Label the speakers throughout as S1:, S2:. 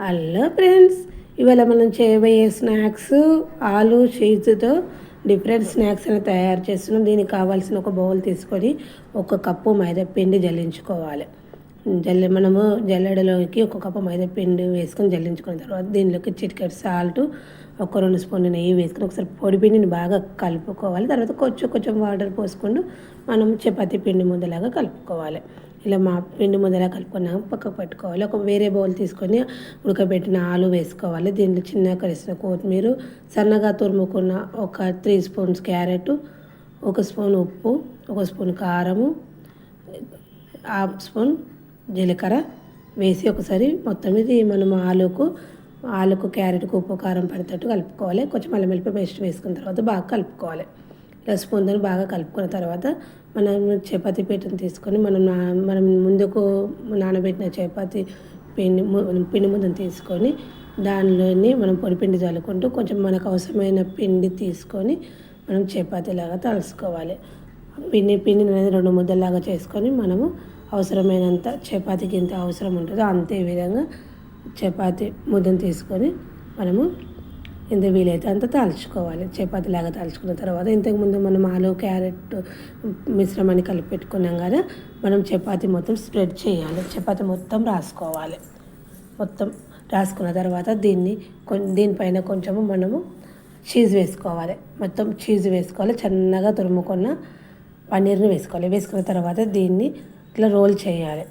S1: Hello friends, ఇవాళ మనం చేయబోయే స్నాక్స్ ఆలు చీజ్తో డిఫరెంట్ స్నాక్స్ అని తయారు చేస్తున్నాం. దీనికి కావాల్సిన ఒక బౌల్ తీసుకొని 1 కప్పు మైదా పిండి జల్లించుకోవాలి. మనము జల్లెడలోకి 1 కప్పు మైదా పిండి వేసుకొని జల్లించుకున్న తర్వాత దీనిలోకి చిటికెడు సాల్ట్, ఒక 2 స్పూన్లు నెయ్యి వేసుకొని ఒకసారి పొడి పిండిని బాగా కలుపుకోవాలి. తర్వాత కొంచెం వాటర్ పోసుకుంటూ మనం చపాతీ పిండి ముద్దలాగా కలుపుకోవాలి. ఇలా మా పిండి ముద్దలా కలుపుకున్నాక పక్కకు పెట్టుకోవాలి. ఒక వేరే బౌల్ తీసుకొని ఉడకబెట్టిన ఆలు వేసుకోవాలి. దీంట్లో చిన్నగా కరిసిన కొత్తిమీర, సన్నగా తురుముకున్న ఒక 3 స్పూన్స్ క్యారెట్, 1 స్పూన్ ఉప్పు, 1 స్పూన్ కారము, 1/2 స్పూన్ జీలకర్ర వేసి ఒకసారి మొత్తం ఇది మనం ఆలుకు క్యారెట్కు ఉప్పు కారం పడేటట్టు కలుపుకోవాలి. కొంచెం అల్లం వెల్లిపాయ పేస్ట్ వేసుకున్న తర్వాత బాగా కలుపుకోవాలి. ఇలా స్పూన్తో బాగా కలుపుకున్న తర్వాత మనం చపాతీ పీటను తీసుకొని మనం ముందుకు నానబెట్టిన చపాతీ పిండి ముద్దను తీసుకొని దానిలోని మనం పొడిపిండి చల్లుకుంటూ కొంచెం మనకు అవసరమైన పిండి తీసుకొని మనం చపాతీలాగా తలుసుకోవాలి. పిండిని అనేది 2 ముద్దలాగా చేసుకొని మనము అవసరమైనంత చపాతీకి ఎంత అవసరం ఉంటుందో అంతే విధంగా చపాతీ ముద్దను తీసుకొని మనము ఎంత వీలైతే అంత తాల్చుకోవాలి. చపాతీలాగా తాల్చుకున్న తర్వాత ఇంతకుముందు మనం ఆలు క్యారెట్ మిశ్రమాన్ని కలిపి పెట్టుకున్నాం కదా, మనం చపాతీ మొత్తం స్ప్రెడ్ చేయాలి. చపాతీ మొత్తం రాసుకోవాలి. మొత్తం రాసుకున్న తర్వాత దీనిపైన కొంచెము మనము చీజ్ వేసుకోవాలి. మొత్తం చీజ్ వేసుకోవాలి. సన్నగా తురుముకున్న పన్నీర్ని వేసుకోవాలి. వేసుకున్న తర్వాత దీన్ని ఇట్లా రోల్ చేయాలి.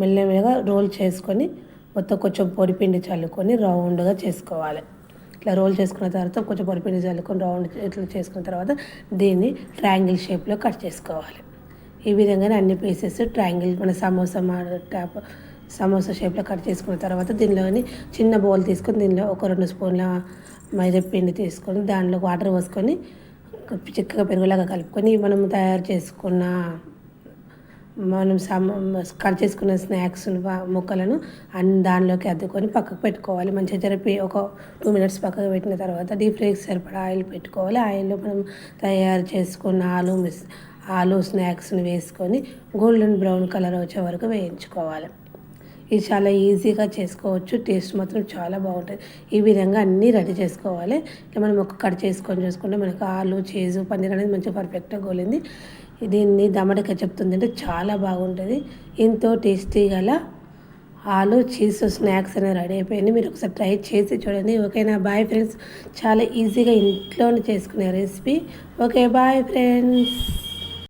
S1: మెల్లమెల్లగా రోల్ చేసుకొని మొత్తం కొంచెం పొడిపిండి చల్లుకొని రౌండ్గా చేసుకోవాలి. ఇట్లా రోల్ చేసుకున్న తర్వాత కొంచెం పొడిపిండి చల్లుకొని రౌండ్ ఇట్లా చేసుకున్న తర్వాత దీన్ని ట్రయాంగిల్ షేప్లో కట్ చేసుకోవాలి. ఈ విధంగానే అన్ని పీసెస్ ట్రయాంగిల్ మన సమోసా షేప్లో కట్ చేసుకున్న తర్వాత దీనిలోని చిన్న బౌల్ తీసుకొని దీనిలో ఒక 2 స్పూన్ల మైదా పిండి తీసుకొని దానిలో వాటర్ పోసుకొని చిక్కగా పెరుగులాగా కలుపుకొని మనం తయారు చేసుకున్న కట్ చేసుకున్న స్నాక్స్ ముక్కలను దానిలోకి అద్దుకొని పక్కకు పెట్టుకోవాలి. మంచిగా జరిపి ఒక 2 మినిట్స్ పక్కకు పెట్టిన తర్వాత డీప్ ఫ్రైకి సరిపడా ఆయిల్ పెట్టుకోవాలి. ఆయిల్లో మనం తయారు చేసుకున్న ఆలు స్నాక్స్ని వేసుకొని గోల్డెన్ బ్రౌన్ కలర్ వచ్చే వరకు వేయించుకోవాలి. ఇది చాలా ఈజీగా చేసుకోవచ్చు. టేస్ట్ మాత్రం చాలా బాగుంటుంది. ఈ విధంగా అన్నీ రెడీ చేసుకోవాలి. ఇట్లా మనం కట్ చేసుకుంటే మనకు ఆలు చీజు పన్నీర్ అనేది మంచిగా పర్ఫెక్ట్గా గోలింది. దీన్ని దమడక చెప్తుందంటే చాలా బాగుంటుంది. ఎంతో టేస్టీ గల ఆలు చీజ్ స్నాక్స్ అనేది రెడీ అయిపోయింది. మీరు ఒకసారి ట్రై చేసి చూడండి. ఓకేనా? Bye friends. చాలా ఈజీగా ఇంట్లోనే చేసుకునే రెసిపీ. Okay, bye friends.